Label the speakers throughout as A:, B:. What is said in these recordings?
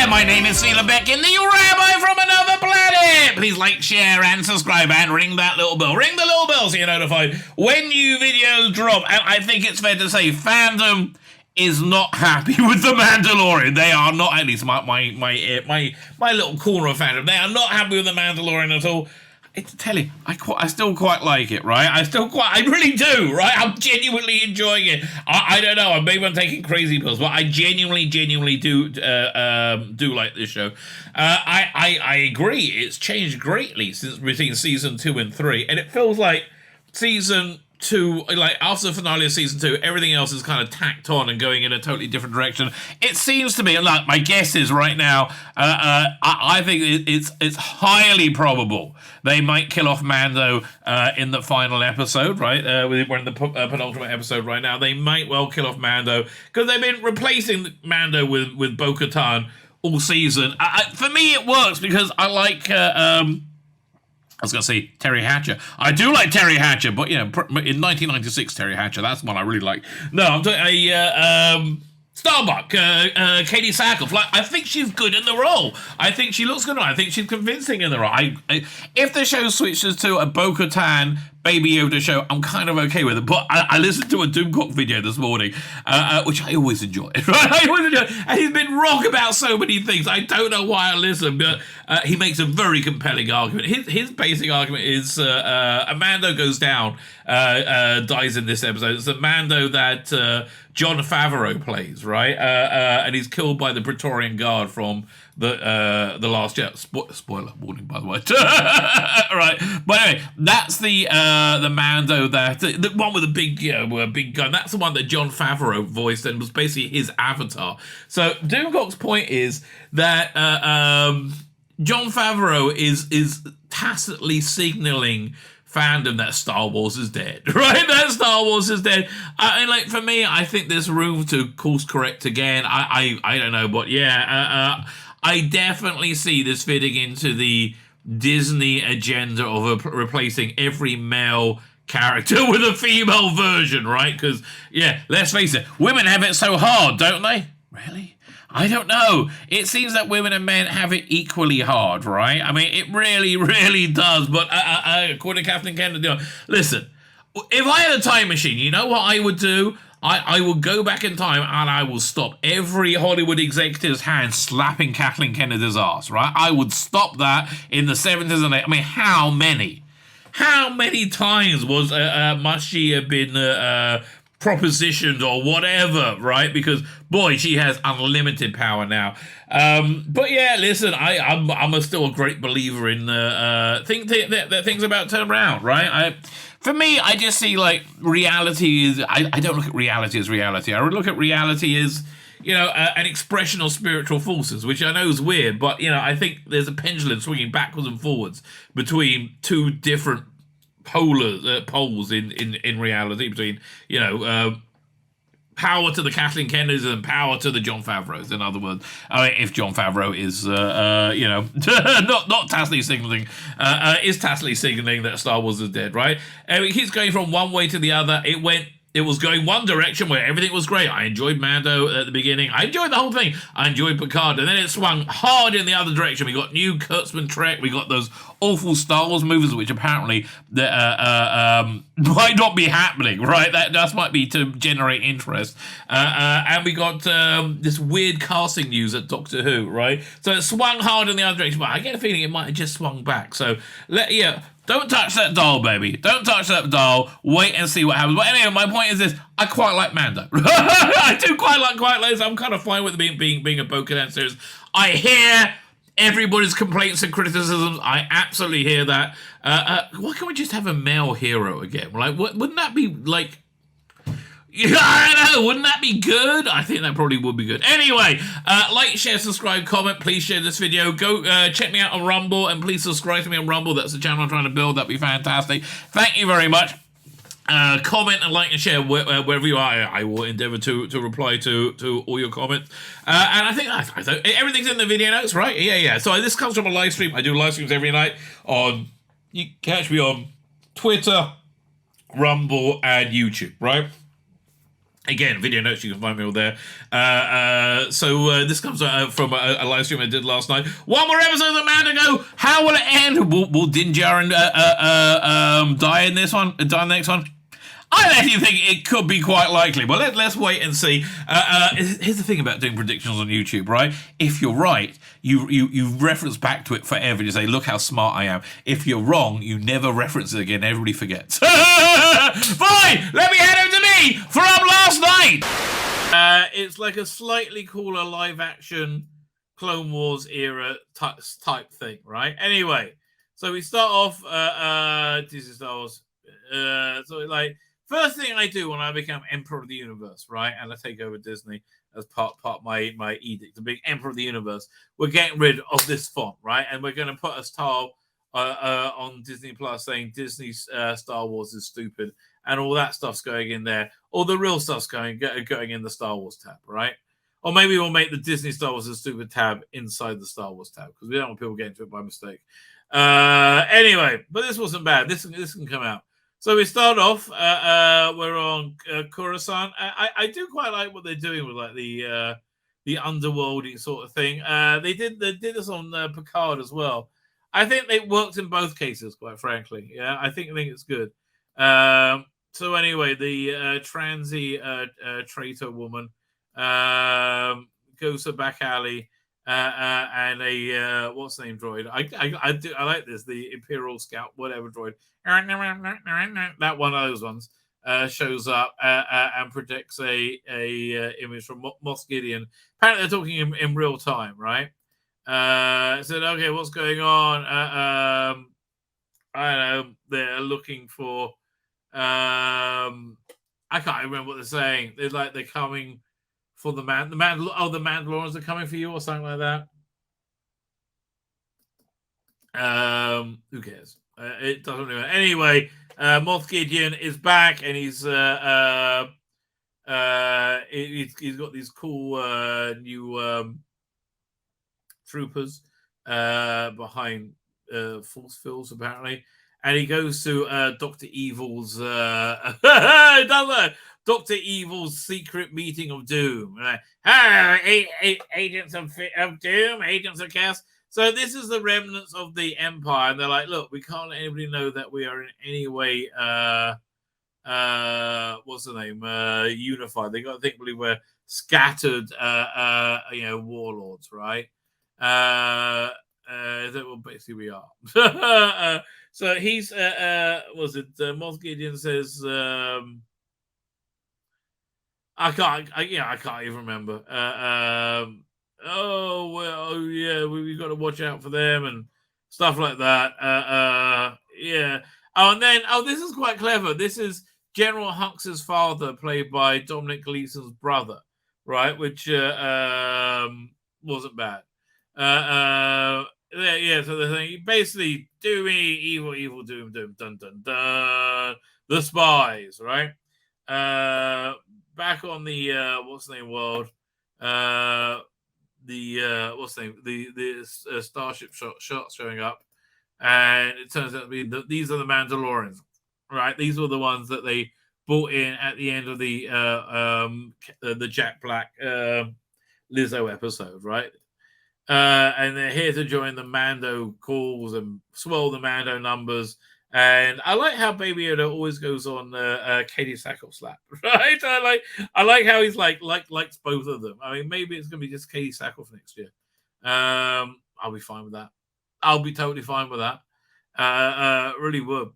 A: there, my name is Tzvi Lebetkin, the Rabbi from another planet! Please like, share, and subscribe, and ring that little bell. Ring the little bell so you're notified when new videos drop. And I think it's fair to say fandom is not happy with the Mandalorian. They are not, at least my little corner of fandom, they are not happy with the Mandalorian at all. I tell you, I still quite like it, right? I really do, right? I'm genuinely enjoying it. I don't know, maybe I'm taking crazy pills, but I genuinely do like this show. I agree, it's changed greatly since between season 2 and 3, and it feels like season 2, like after the finale of season 2, everything else is kind of tacked on and going in a totally different direction. It seems to be, and like my guess is right now, I think it's highly probable they might kill off Mando in the final episode, right? We're in the penultimate episode right now. They might well kill off Mando because they've been replacing Mando with Bo-Katan all season. For me, it works because I like. I was going to say Terry Hatcher. I do like Terry Hatcher, but, you know, in 1996, Terry Hatcher, that's one I really like. No, I'm talking Starbuck, Katie Sackhoff. Like, I think she's good in the role. I think she looks good. I think she's convincing in the role. If the show switches to a Bo-Katan Baby Yoda show, I'm kind of okay with it. But I listened to a Doomcock video this morning, which I always enjoy. Right? I always enjoy. And he's been wrong about so many things. I don't know why I listen, but he makes a very compelling argument. His basic argument is a Mando goes down, dies in this episode. It's the Mando that Jon Favreau plays, right? And he's killed by the Praetorian Guard from the Last Jedi. Spoiler warning, by the way. Right, but anyway, that's the Mando that the one with the big gun. That's the one that Jon Favreau voiced and was basically his avatar. So Doomcock's point is that Jon Favreau is tacitly signaling fandom that Star Wars is dead, right? That Star Wars is dead. And like for me, I think there's room to course correct again. I don't know, but yeah, I definitely see this fitting into the Disney agenda of replacing every male character with a female version, right? Because yeah, let's face it, women have it so hard, don't they? Really? I don't know. It seems that women and men have it equally hard, right? I mean, it really, really does. But according to Kathleen Kennedy, listen, if I had a time machine, you know what I would do? I would go back in time and I will stop every Hollywood executive's hand slapping Kathleen Kennedy's ass, right? I would stop that in the 70s and 80s. I mean, how many? How many times must she have been propositioned or whatever, right? Because boy, she has unlimited power now. But yeah, listen, I'm still a great believer in that things about to turn around, right? For me, I just see like reality is. I don't look at reality as reality. I look at reality as, you know, an expression of spiritual forces, which I know is weird, but you know, I think there's a pendulum swinging backwards and forwards between two different poles in reality, between, you know, power to the Kathleen Kennedys and power to the Jon Favreaus. In other words, I mean, if Jon Favreau is, you know, not tacitly signaling, is tacitly signaling that Star Wars is dead, right? And it keeps going from one way to the other. It was going one direction where everything was great. I enjoyed Mando at the beginning. I enjoyed the whole thing. I enjoyed Picard. And then it swung hard in the other direction. We got new Kurtzman Trek. We got those awful Star Wars movies, which apparently might not be happening, right? That just might be to generate interest. And we got this weird casting news at Doctor Who, right? So it swung hard in the other direction. But I get a feeling it might have just swung back. So, don't touch that dial, baby. Don't touch that dial. Wait and see what happens. But anyway, my point is this. I quite like Mando. I do quite like so I'm kind of fine with being a Bo-Katan series. I hear everybody's complaints and criticisms. I absolutely hear that. Why can't we just have a male hero again? Like, wouldn't that be, like... Yeah, I don't know. Wouldn't that be good? I think that probably would be good. Anyway, like, share, subscribe, comment. Please share this video. Go check me out on Rumble, and please subscribe to me on Rumble. That's the channel I'm trying to build. That'd be fantastic. Thank you very much. Comment and like and share wherever you are. I will endeavour to reply to all your comments. And I think everything's in the video notes, right? Yeah. So this comes from a live stream. I do live streams every night on. You catch me on Twitter, Rumble, and YouTube, right? Again, video notes, you can find me all there. So this comes from a live stream I did last night. One more episode of Mando go. How will it end? Will Din Djarin die in this one? Die in the next one? I actually think it could be quite likely, but let's wait and see. Here's the thing about doing predictions on YouTube, right? If you're right, you reference back to it forever. You say, look how smart I am. If you're wrong, you never reference it again. Everybody forgets. Fine, let me hand over to me from last night. It's like a slightly cooler live-action Clone Wars era type thing, right? Anyway, so we start off Disney Star Wars. So like... First thing I do when I become Emperor of the Universe, right, and I take over Disney as part of my edict to be Emperor of the Universe, we're getting rid of this font, right, and we're going to put a tile on Disney Plus saying Disney Star Wars is stupid, and all that stuff's going in there. All the real stuff's going in the Star Wars tab, right? Or maybe we'll make the Disney Star Wars is stupid tab inside the Star Wars tab because we don't want people getting to it by mistake. Anyway, but this wasn't bad. This can come out. So we start off. We're on Coruscant. I do quite like what they're doing with like the underworldy sort of thing. They did this on Picard as well. I think they worked in both cases, quite frankly. Yeah, I think it's good. So anyway, the transy traitor woman goes to back alley. And a what's the name droid? I like this, the Imperial Scout, whatever droid. That one of those ones shows up and predicts a image from Moff Gideon. Apparently, they're talking in real time, right? Said, okay, what's going on? I don't know. They're looking for. I can't remember what they're saying. They're coming. For the Mandalorians are coming for you or something like that. Who cares? It doesn't really matter. Anyway, Moff Gideon is back and he's got these cool new troopers behind Force Fields apparently, and he goes to Dr. Evil's Dr. Evil's secret meeting of doom. Agents of doom, agents of chaos. So this is the remnants of the Empire, and they're like, look, we can't let anybody know that we are in any way what's the name? Unified. They got to think we're scattered warlords, right? Well, basically we are. So he's Moff Gideon says I can't even remember. We've got to watch out for them and stuff like that. Yeah. Oh, and then this is quite clever. This is General Hux's father, played by Dominic Gleeson's brother, right? Which wasn't bad. So the thing, basically, do me evil, doom, dun dun dun. The Spies, right? Back on the world, the starship shots showing up, and it turns out to be these are the Mandalorians, right? These were the ones that they brought in at the end of the Jack Black Lizzo episode, right? And they're here to join the Mando calls and swell the Mando numbers. And I like how Baby Yoda always goes on Katie Sackhoff slap, right? I like how he's likes both of them. I mean, maybe it's gonna be just Katie Sackhoff next year. I'll be fine with that. I'll be totally fine with that. Really would.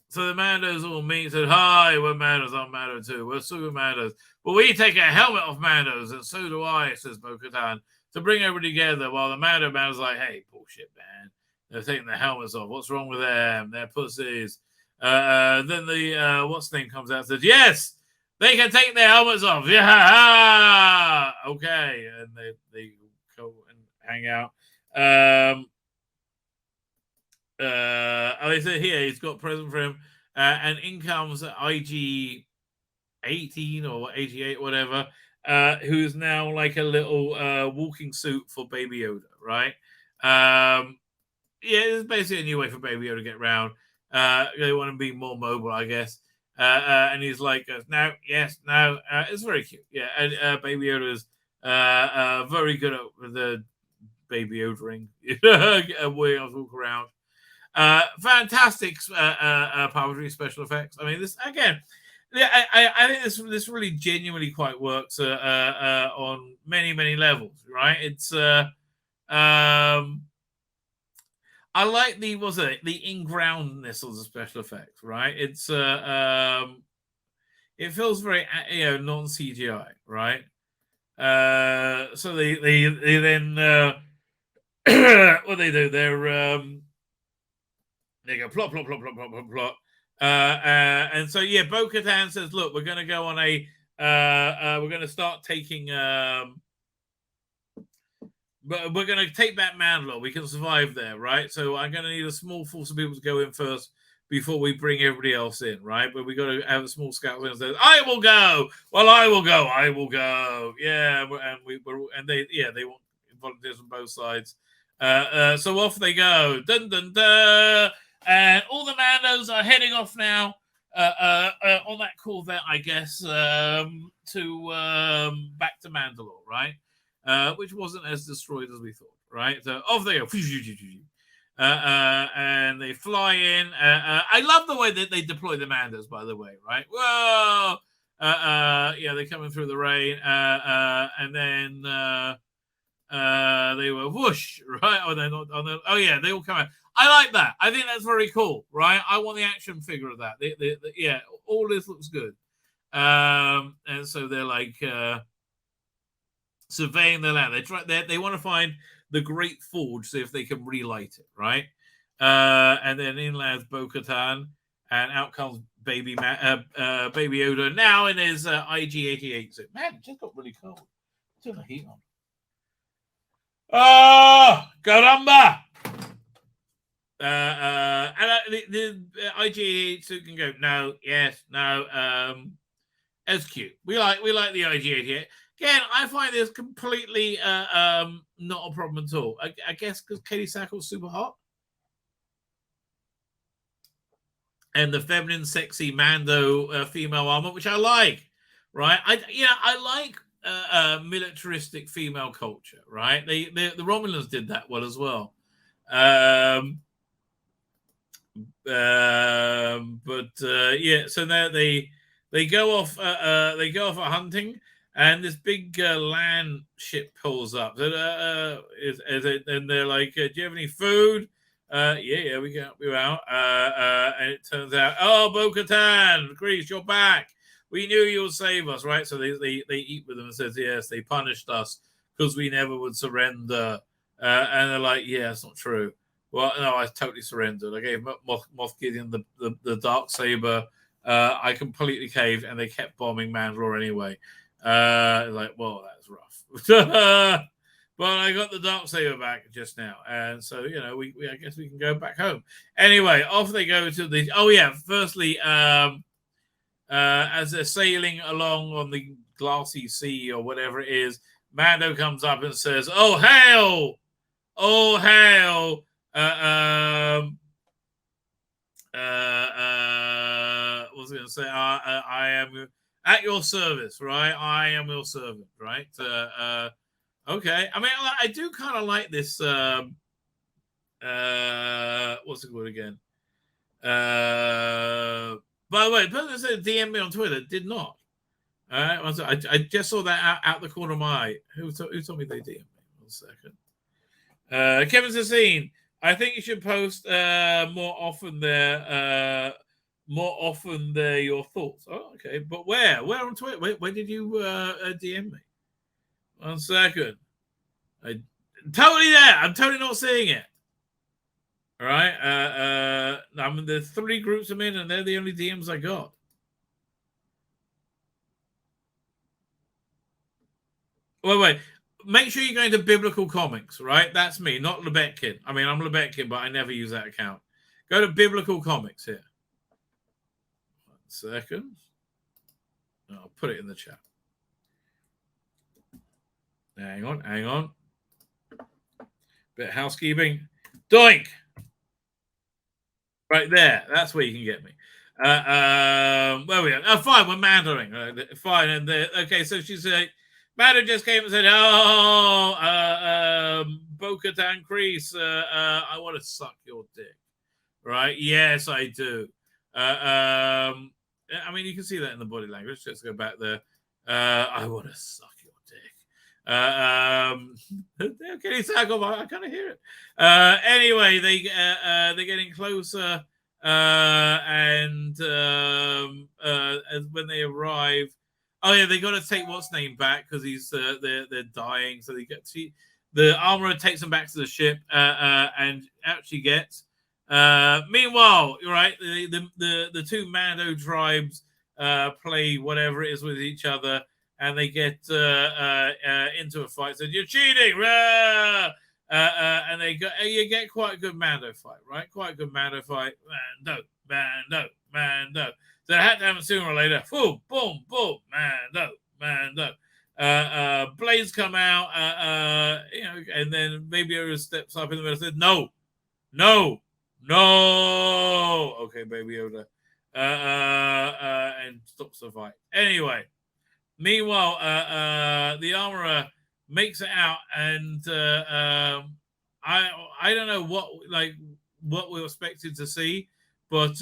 A: So the Mandos all meet and said, hi, we're Mandos, I'm Mando too. We're super Mandos. But we take a helmet off Mandos, and so do I, says Bo-Katan, to bring everybody together, while the Mando's like, hey, bullshit, man. They're taking their helmets off. What's wrong with them? They're pussies. Then the what's name comes out and says, yes, they can take their helmets off. Yeah. Okay. And they go and hang out. They said here he's got a present for him. And in comes IG 18 or 88, whatever, who's now like a little walking suit for Baby Yoda, right? It's basically a new way for Baby Yoda to get around. They want to be more mobile, I guess. and he's like, no, yes, no. It's very cute. Yeah, and Baby Yoda is very good at the baby Yoda-ring. Way I walk around. Fantastic puppetry special effects. I mean, this again. Yeah, I think this really genuinely quite works on many levels, right? It's I like the in-groundness of the special effects, right? It's it feels very non CGI, right? So they then what they do? They go plot plot plot plot plot plot plot. And so yeah, Bo-Katan says, "Look, we're going to go on we're going to start taking but we're going to take back Mandalore. We can survive there, right? So I'm going to need a small force of people to go in first before we bring everybody else in, right? But we got to have a small scout and says, I will go. Well, I will go. I will go. Yeah, and they want volunteers on both sides. So off they go. Dun dun dun. And all the Mandos are heading off now on that Corvette, I guess, to back to Mandalore, right? Which wasn't as destroyed as we thought, right? So off they go. And they fly in. I love the way that they deploy the Mandos, by the way, right? Whoa! Yeah, they're coming through the rain. And then they were whoosh, right? Oh, they're not. Oh, yeah, they all come out. I like that. I think that's very cool, right? I want the action figure of that. Yeah, all this looks good. And so they're like surveying the land. They want to find the Great Forge, see if they can relight it, right? And then in lands Bo-Katan, and out comes Baby Yoda now in his IG-88 suit. Man, it just got really cold. Turn the heat on. Oh, caramba! And the IG-88 suit can go no, yes, no. It's cute. We like the IG-88. Again, I find this completely not a problem at all. I guess because Katie Sackle's super hot. And the feminine, sexy Mando female armor, which I like, right? I like militaristic female culture, right? The Romulans did that well as well. Yeah, so now they go off hunting. And this big land ship pulls up. And they're like, do you have any food? Yeah, we can help you out. And it turns out, oh, Bo-Katan, Grease, you're back. We knew you would save us, right? So they eat with them and says, yes, they punished us because we never would surrender. And they're like, yeah, that's not true. Well, no, I totally surrendered. I gave Moff Gideon the dark saber. I completely caved, and they kept bombing Mandalore anyway. Like, well, that's rough. But I got the dark saber back just now, and so we I guess we can go back home. Anyway, off they go to the. Oh yeah, firstly, as they're sailing along on the glassy sea or whatever it is, Mando comes up and says, "Oh hail! Oh hail!" What was I going to say? I am at your service, right? I am your servant, right? Okay. I mean, I do kind of like this. What's it called again? By the way, the person that said DM me on Twitter did not. All right. I just saw that out the corner of my eye. Who told me they DM me? 1 second. Kevin Sassine, I think you should post more often there. More often there, your thoughts. Oh, okay. But where? Where on Twitter? Where did you DM me? 1 second. I'm totally there. I'm totally not seeing it. All right. I mean, there's 3 groups I'm in, and they're the only DMs I got. Wait. Make sure you're going to Biblical Comics, right? That's me, not Lebetkin. I mean, I'm Lebetkin, but I never use that account. Go to Biblical Comics here. 1 second. I'll put it in the chat. Hang on. Bit of housekeeping. Doink! Right there. That's where you can get me.
B: Where we are? Oh, fine, we're Mandarin. Fine, and okay, so she's Mando just came and said, "Oh, Bo-Katan Kreese, I want to suck your dick." Right? Yes, I do. I mean, you can see that in the body language. Let's go back there. I want to suck your dick. They're getting tackled. I kind of hear it. Anyway, they're getting closer, and as when they arrive, oh yeah, they got to take what's name back because he's they're dying. So they get the armorer takes them back to the ship, and actually gets. Meanwhile, right, the two Mando tribes play whatever it is with each other, and they get into a fight. So you're cheating, and they go. You get quite a good Mando fight, right? Quite a good Mando fight. Mando. So I had to have it sooner or later. Boom, boom, boom, Mando. Blades come out, and then Baby Yoda steps up in the middle and says, no. Okay, Baby Yoda. And stops the fight. Anyway, meanwhile, the armorer makes it out, and I don't know what we were expected to see, but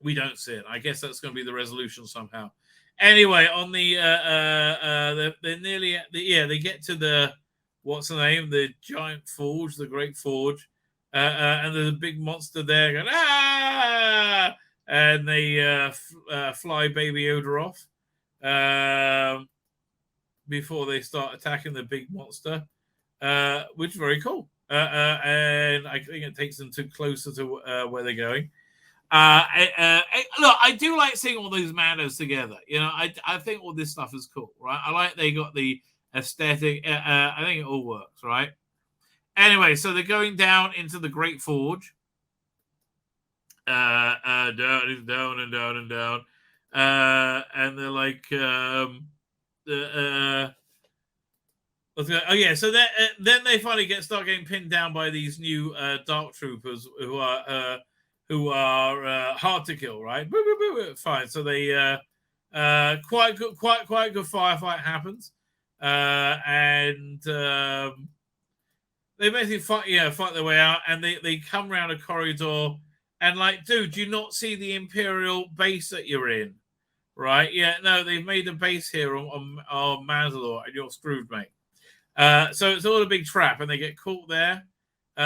B: we don't see it. I guess that's going to be the resolution somehow. Anyway, on they're nearly at they get to the what's the name? The giant forge, the great forge, and there's a big monster there going and they fly Baby Yoda off before they start attacking the big monster, which is very cool. And I think it takes them closer to where they're going. Look, I do like seeing all those Mandos together. I think all this stuff is cool, right? I like they got the aesthetic. I think it all works, right? Anyway, so they're going down into the Great Forge. Down and down and down and down. And they're like, oh yeah, so then they finally start getting pinned down by these new dark troopers who are hard to kill, right? Fine. So they quite good firefight happens, and they basically fight their way out, and they come around a corridor, and like, dude, do you not see the Imperial base that you're in? Right? Yeah, no, they've made a base here on Mandalore, and you're screwed, mate. So it's all a big trap, and they get caught there. They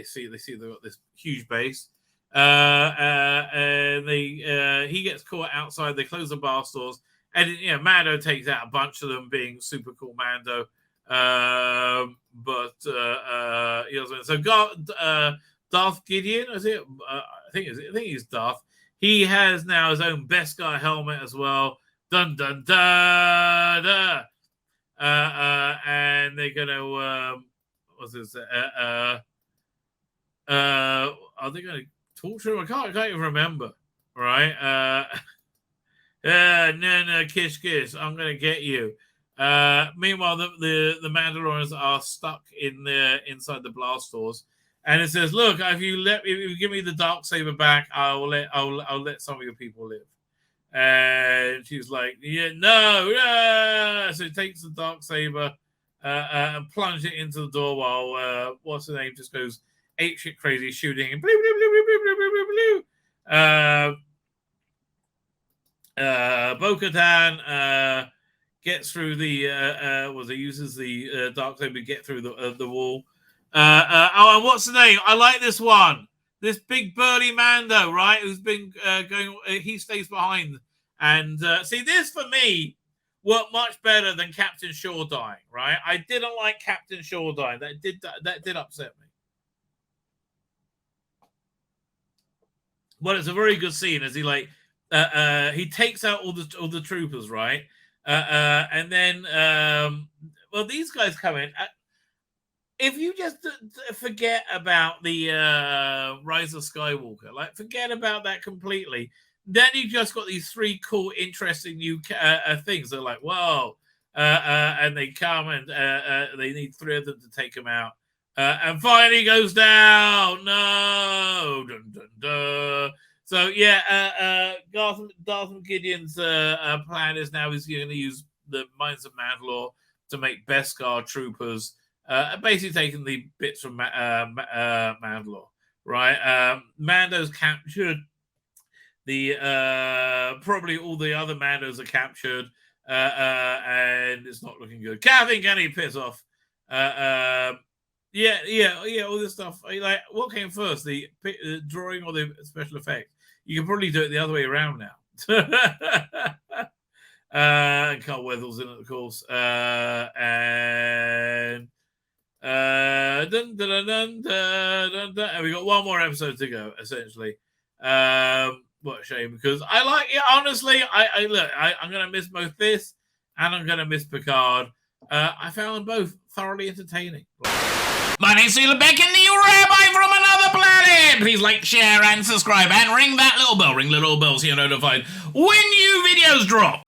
B: see they've got this huge base, and he gets caught outside. They close the bar stores, and Mando takes out a bunch of them, being super cool Mando. So Darth Gideon, is it? I think he's Darth. He has now his own Beskar helmet as well. Dun dun dun. Dun. And they're gonna what's this? Are they gonna torture him? I can't even remember. Right? No, kiss. I'm gonna get you. Meanwhile, the Mandalorians are stuck inside the blast doors, and it says, "Look, if you give me the Darksaber back, I'll let some of your people live." And she's like, "Yeah, no!" So he takes the Darksaber and plunges it into the door while what's her name just goes apeshit crazy, shooting and Bo-Katan gets through the uses the Darksaber to get through the wall. And what's the name? I like this one. This big burly Mando, right? Who's been going? He stays behind, and see, this for me worked much better than Captain Shaw dying. Right? I didn't like Captain Shaw dying. That did upset me. But it's a very good scene as he he takes out all the troopers, right? And then these guys come in. If you just forget about the Rise of Skywalker, forget about that completely, then you just got these three cool, interesting new things. They're like, whoa, and they come and they need three of them to take them out. And finally goes down. No. Dun, dun, dun. So yeah, Darth Gideon's plan is now he's going to use the Mines of Mandalore to make Beskar troopers, basically taking the bits from Mandalore, right? Mando's captured. The probably all the other Mandos are captured, and it's not looking good. Kathy, can he piss off? Yeah, all this stuff. Like, what came first, the drawing or the special effect? You can probably do it the other way around now. Carl Weather's in it, of course, and dun, dun, dun, dun, dun, and we got one more episode to go, essentially. What a shame, because I like it. Honestly, I'm gonna miss both this and I'm gonna miss Picard. I found them both thoroughly entertaining.
A: My name's Tzvi Lebetkin, the Rabbi from another planet! Please like, share, and subscribe, and ring that little bell. Ring the little bell so you're notified when new videos drop.